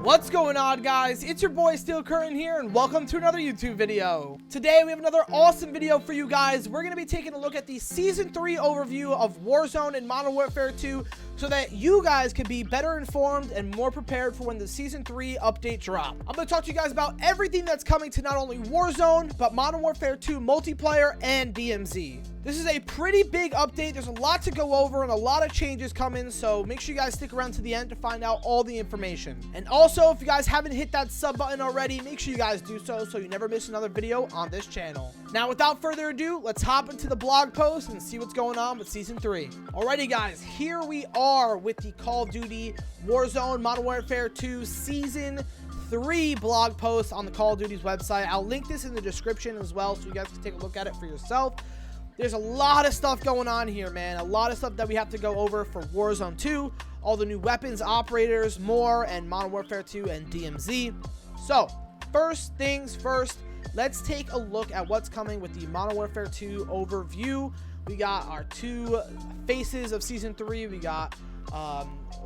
What's going on, guys? It's your boy Steelcurtain here, and welcome to another YouTube video. Today we have another awesome video for you guys. We're going to be taking a look at the Season 3 overview of Warzone and Modern Warfare 2 so that you guys can be better informed and more prepared for when the Season 3 update drop. I'm going to talk to you guys about everything that's coming to not only Warzone, but Modern Warfare 2 multiplayer and DMZ. This is a pretty big update. There's a lot to go over and a lot of changes coming, so make sure you guys stick around to the end to find out all the information. And also, if you guys haven't hit that sub button already, make sure you guys do so you never miss another video on this channel. Now, without further ado, let's hop into the blog post and see what's going on with Season 3. Alrighty, guys, here we are with the Call of Duty Warzone Modern Warfare 2 Season 3 blog post on the Call of Duty's website. I'll link this in the description as well so you guys can take a look at it for yourself. There's a lot of stuff going on here, man. A lot of stuff that we have to go over for Warzone 2. All the new weapons, operators, more, and Modern Warfare 2 and DMZ. So, first things first, let's take a look at what's coming with the Modern Warfare 2 overview. We got our two faces of Season 3. We got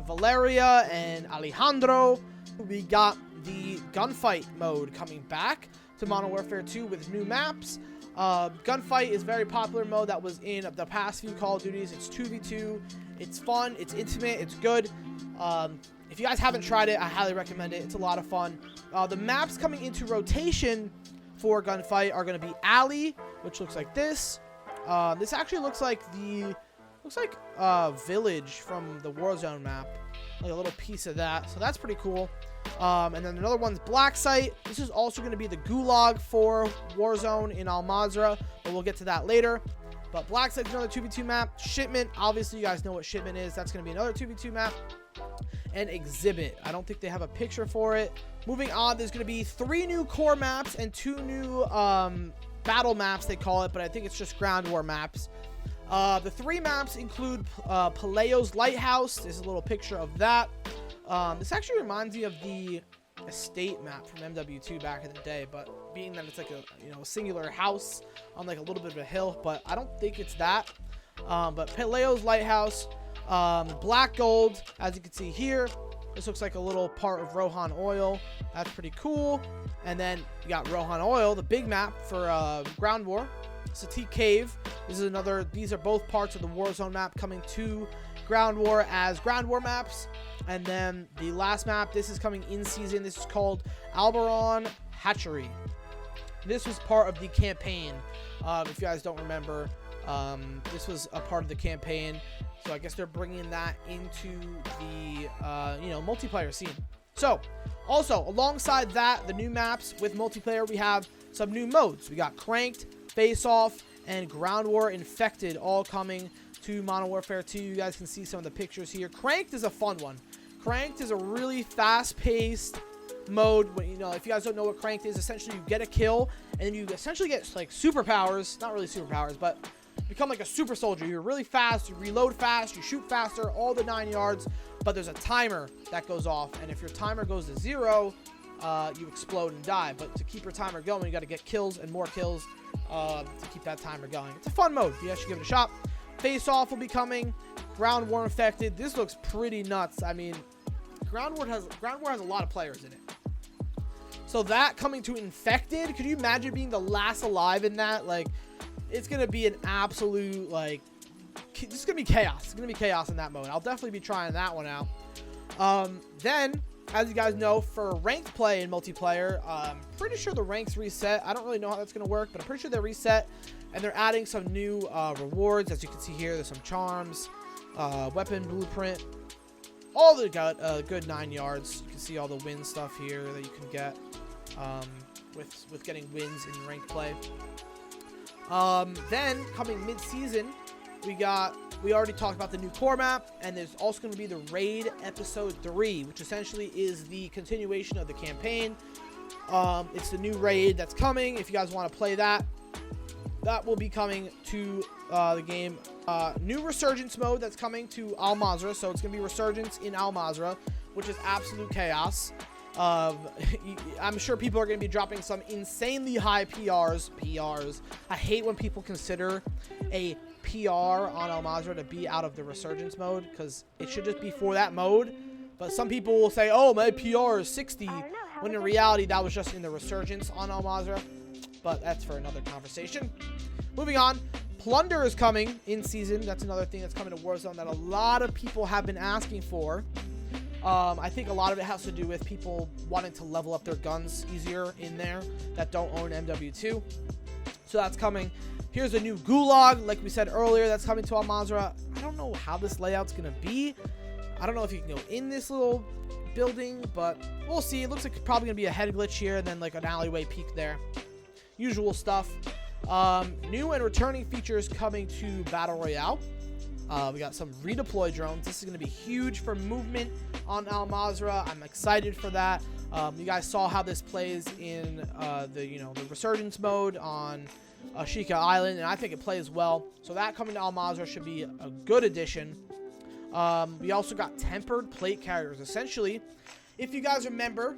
Valeria and Alejandro. We got the gunfight mode coming back to Modern Warfare 2 with new maps. Gunfight is a very popular mode that was in the past few Call of Duties. It's 2v2. It's fun. It's intimate. It's good. If you guys haven't tried it, I highly recommend it. It's a lot of fun. The maps coming into rotation for Gunfight are going to be Alley, which looks like this. This actually looks like Village from the Warzone map, like a little piece of that. So that's pretty cool. And then another one's Black Site. This is also going to be the Gulag for Warzone in Al Mazrah, but we'll get to that later. But Black Site's another 2v2 map. Shipment, obviously you guys know what Shipment is. That's going to be another 2v2 map. And Exhibit, I don't think they have a picture for it. Moving on, there's going to be 3 new core maps and 2 new battle maps, they call it, but I think it's just ground war maps. The 3 maps include Palaio's Lighthouse. There's a little picture of that. This actually reminds me of the estate map from MW2 back in the day, but being that it's like a a singular house on like a little bit of a hill, but I don't think it's that. But Palaio's Lighthouse, Black Gold, as you can see here. This looks like a little part of Rohan Oil. That's pretty cool. And then you got Rohan Oil, the big map for ground war. Satiq Cave. This is another. These are both parts of the Warzone map coming to ground war as ground war maps. And then the last map, this is coming in season. This is called Albaron Hatchery. This was part of the campaign. If you guys don't remember, this was a part of the campaign. So I guess they're bringing that into the multiplayer scene. So also alongside that, the new maps with multiplayer, we have some new modes. We got Cranked, Face Off, and Ground War Infected all coming to Modern Warfare 2. You guys can see some of the pictures here. Cranked is a fun one. Cranked is a really fast-paced mode. If you guys don't know what Cranked is, essentially you get a kill and then you essentially get like superpowers. Not really superpowers, but become like a super soldier. You're really fast, you reload fast, you shoot faster, all the 9 yards, but there's a timer that goes off, and if your timer goes to 0, you explode and die. But to keep your timer going, you got to get kills and more kills to keep that timer going. It's a fun mode. You guys should give it a shot. Face Off will be coming. Ground War Infected. This looks pretty nuts. I mean, Ground War has a lot of players in it. So that coming to Infected, could you imagine being the last alive in that? Like, it's gonna be an absolute this is gonna be chaos. It's gonna be chaos in that mode. I'll definitely be trying that one out. Then, as you guys know, for ranked play in multiplayer, I'm pretty sure the ranks reset. I don't really know how that's gonna work, but I'm pretty sure they're reset. And they're adding some new rewards. As you can see here, there's some charms, weapon blueprint, all the good 9 yards. You can see all the win stuff here that you can get with getting wins in ranked play. Then coming mid-season, we already talked about the new core map, and there's also going to be the Raid Episode 3, which essentially is the continuation of the campaign. It's the new raid that's coming. If you guys want to play that, that will be coming to the game. New Resurgence mode that's coming to Al Mazrah. So it's going to be Resurgence in Al Mazrah, which is absolute chaos. I'm sure people are going to be dropping some insanely high PRs. I hate when people consider a PR on Al Mazrah to be out of the Resurgence mode, because it should just be for that mode. But some people will say, oh, my PR is 60, when in reality, that was just in the resurgence on Al Mazrah. But that's for another conversation. Moving on, Plunder is coming in season. That's another thing that's coming to Warzone that a lot of people have been asking for. I think a lot of it has to do with people wanting to level up their guns easier in there that don't own MW2. So that's coming. Here's a new Gulag, like we said earlier, that's coming to Al Mazrah. I don't know how this layout's going to be. I don't know if you can go in this little building, but we'll see. It looks like it's probably going to be a head glitch here and then like an alleyway peak there. Usual stuff. New and returning features coming to Battle Royale. We got some redeploy drones. This is going to be huge for movement on Al Mazrah. I'm excited for that. You guys saw how this plays in the resurgence mode on Ashika Island, and I think it plays well. So that coming to Al Mazrah should be a good addition. We also got tempered plate carriers. Essentially, if you guys remember,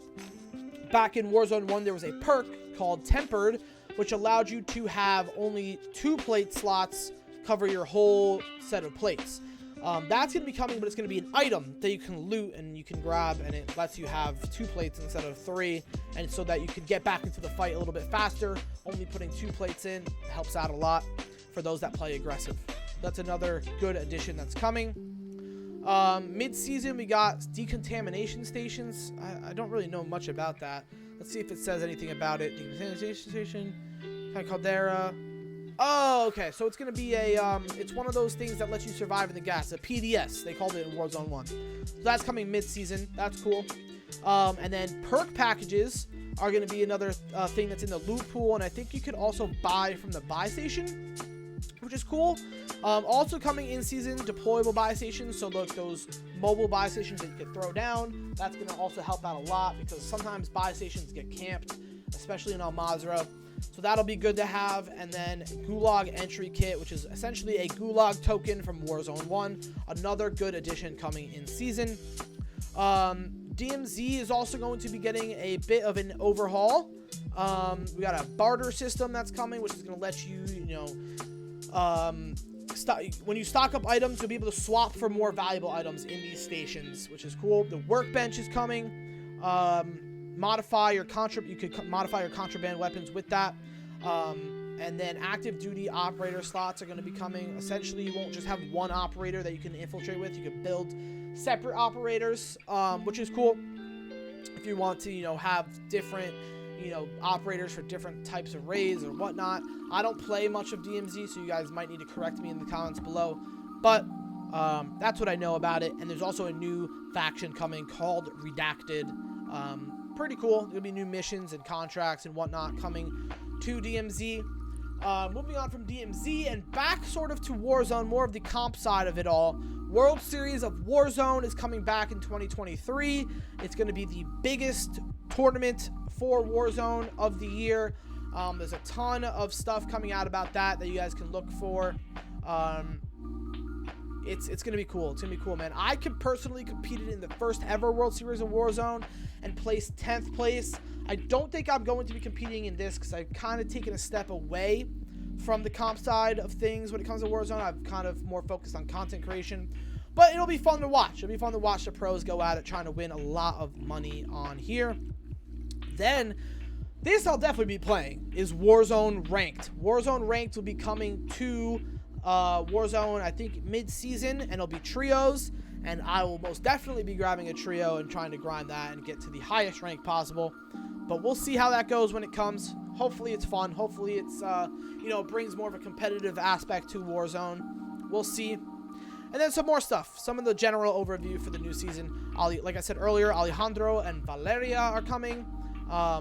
back in Warzone 1, there was a perk called Tempered, which allowed you to have only 2 plate slots cover your whole set of plates. That's going to be coming, but it's going to be an item that you can loot and you can grab, and it lets you have 2 plates instead of 3, and so that you can get back into the fight a little bit faster. Only putting 2 plates in helps out a lot for those that play aggressive. That's another good addition that's coming. Mid-season, we got decontamination stations. I don't really know much about that. Let's see if it says anything about it. Decontamination station, Caldera. Oh, okay. So it's going to be a, it's one of those things that lets you survive in the gas. A PDS. They called it in Warzone 1. So that's coming mid-season. That's cool. And then perk packages are going to be another thing that's in the loot pool. And I think you could also buy from the buy station, which is cool. Also coming in season, deployable buy stations. So look, those mobile buy stations that you can throw down, that's going to also help out a lot because sometimes buy stations get camped, especially in Al Mazrah. So that'll be good to have. And then Gulag entry kit, which is essentially a Gulag token from Warzone 1. Another good addition coming in season. DMZ is also going to be getting a bit of an overhaul. We got a barter system that's coming, which is going to let you, when you stock up items, you'll be able to swap for more valuable items in these stations, which is cool. The workbench is coming. Modify your you could modify your contraband weapons with that. And then active duty operator slots are going to be coming. Essentially, you won't just have one operator that you can infiltrate with. You can build separate operators, which is cool. If you want to, have different, operators for different types of raids or whatnot. I don't play much of DMZ, so you guys might need to correct me in the comments below. But that's what I know about it. And there's also a new faction coming called Redacted. Pretty cool. There'll be new missions and contracts and whatnot coming to DMZ. Moving on from DMZ and back sort of to Warzone, more of the comp side of it all. World Series of Warzone is coming back in 2023. It's going to be the biggest tournament for Warzone of the year. There's a ton of stuff coming out about that you guys can look for. It's going to be cool. It's going to be cool, man. I personally competed in the first ever World Series of Warzone and placed 10th place. I don't think I'm going to be competing in this because I've kind of taken a step away from the comp side of things when it comes to Warzone. I've kind of more focused on content creation. But it'll be fun to watch. It'll be fun to watch the pros go at it, trying to win a lot of money on here. Then, this I'll definitely be playing, is Warzone Ranked. Warzone Ranked will be coming to Warzone, I think, mid-season, and it'll be trios. And I will most definitely be grabbing a trio and trying to grind that and get to the highest rank possible. But we'll see how that goes when it comes. Hopefully it's fun. Hopefully it's, brings more of a competitive aspect to Warzone. We'll see. And then some more stuff. Some of the general overview for the new season. Like I said earlier, Alejandro and Valeria are coming.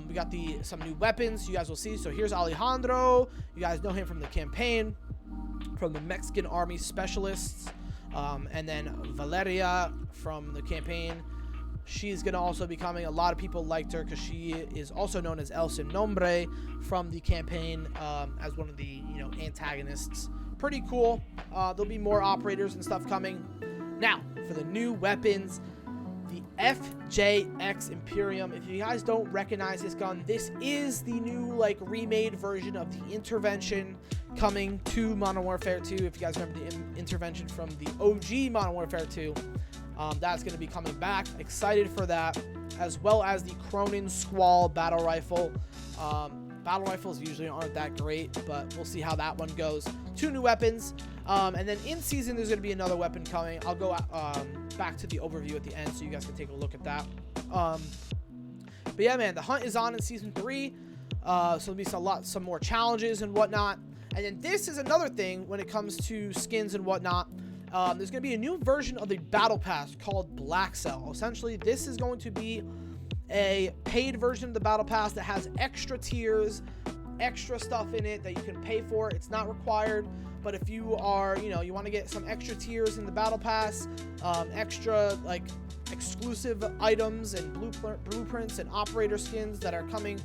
We got some new weapons you guys will see. So here's Alejandro. You guys know him from the campaign, from the Mexican Army Specialists. And then Valeria from the campaign. She's going to also be coming. A lot of people liked her because she is also known as El Sin Nombre from the campaign as one of the, antagonists. Pretty cool. There'll be more operators and stuff coming. Now, for the new weapons, the FJX Imperium. If you guys don't recognize this gun, this is the new, remade version of the Intervention coming to Modern Warfare 2. If you guys remember the Intervention from the OG Modern Warfare 2. That's going to be coming back. Excited for that, as well as the Cronin Squall battle rifle. Battle rifles usually aren't that great, but we'll see how that one goes. 2 new weapons, and then in season there's going to be another weapon coming. I'll go back to the overview at the end so you guys can take a look at that. But yeah, man, the hunt is on in season 3, so there'll be some more challenges and whatnot. And then this is another thing when it comes to skins and whatnot. There's going to be a new version of the battle pass called Black Cell. Essentially, this is going to be a paid version of the battle pass that has extra tiers, extra stuff in it that you can pay for. It's not required, but if you are, you want to get some extra tiers in the battle pass, extra like exclusive items and blueprints and operator skins that are coming,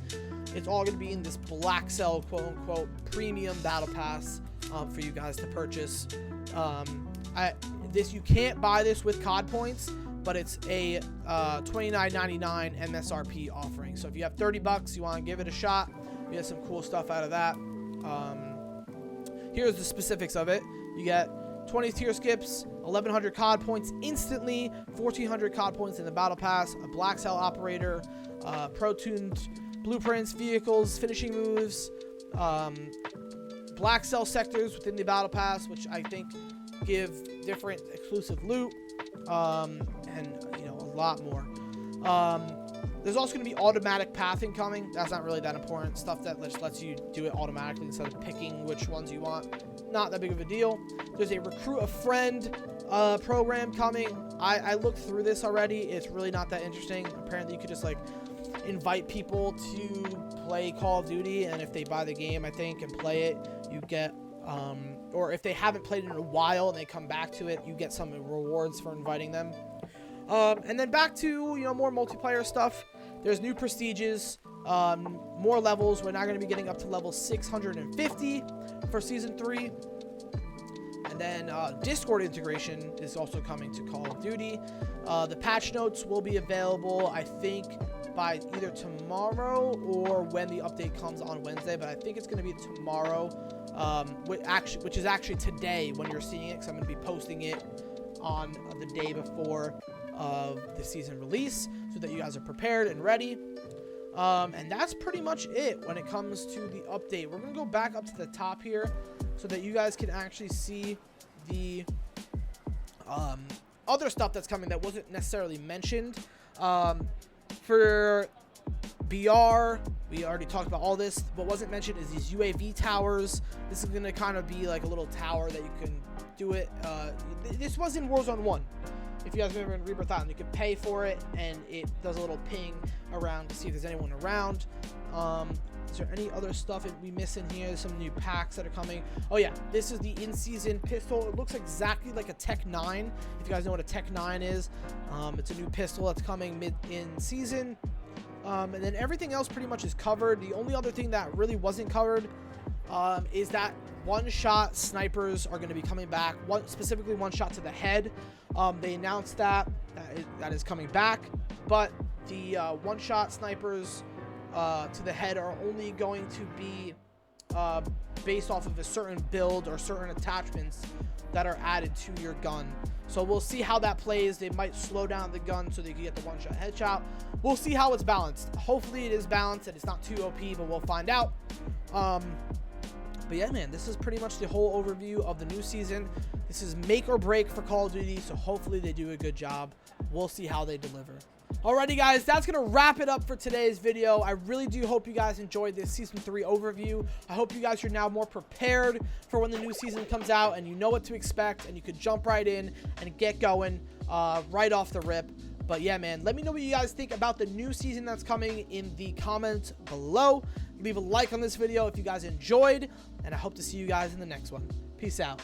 it's all going to be in this Black Cell quote unquote premium battle pass for you guys to purchase. You can't buy this with COD points, but it's a $29.99 MSRP offering. So if you have $30, you want to give it a shot, you get some cool stuff out of that. Here's the specifics of it. You get 20 tier skips, 1,100 COD points instantly, 1,400 COD points in the battle pass, a Black Cell operator, pro-tuned blueprints, vehicles, finishing moves, Black Cell sectors within the battle pass, which I think give different exclusive loot, and a lot more. There's also going to be automatic pathing coming. That's not really that important. Stuff that just lets you do it automatically instead of picking which ones you want. Not that big of a deal. There's a recruit a friend program coming. I looked through this already. It's really not that interesting. Apparently you could just like invite people to play Call of Duty, and if they buy the game, I think, and play it, you get or if they haven't played it in a while and they come back to it, you get some rewards for inviting them. And then back to more multiplayer stuff. There's new prestiges, more levels. We're now going to be getting up to level 650 for season 3. And then Discord integration is also coming to Call of Duty. The patch notes will be available, I think, by either tomorrow or when the update comes on Wednesday, but I think it's going to be tomorrow, which is actually today when you're seeing it, because I'm going to be posting it on the day before of the season release so that you guys are prepared and ready. And that's pretty much it when it comes to the update. We're going to go back up to the top here so that you guys can actually see the other stuff that's coming that wasn't necessarily mentioned. For BR, we already talked about all this. What wasn't mentioned is these UAV towers. This is going to kind of be like a little tower that you can do it. This was in Warzone 1. If you guys remember in Rebirth Island, you could pay for it, and it does a little ping around to see if there's anyone around. Is there any other stuff that we miss in here? Some new packs that are coming. Oh yeah, this is the in-season pistol. It looks exactly like a Tech 9. If you guys know what a Tech 9 is, it's a new pistol that's coming mid-in-season. And then everything else pretty much is covered. The only other thing that really wasn't covered is that one-shot snipers are going to be coming back. Specifically one shot to the head. They announced that is coming back, but the one-shot snipers to the head are only going to be based off of a certain build or certain attachments that are added to your gun. So we'll see how that plays. They might slow down the gun so they can get the one-shot headshot. We'll see how it's balanced. Hopefully it is balanced and it's not too OP, but we'll find out. But yeah, man, this is pretty much the whole overview of the new season. This is make or break for Call of Duty, so hopefully they do a good job. We'll see how they deliver. Alrighty, guys, that's going to wrap it up for today's video. I really do hope you guys enjoyed this Season 3 overview. I hope you guys are now more prepared for when the new season comes out, and you know what to expect, and you could jump right in and get going right off the rip. But yeah, man, let me know what you guys think about the new season that's coming in the comments below. Leave a like on this video if you guys enjoyed, and I hope to see you guys in the next one. Peace out.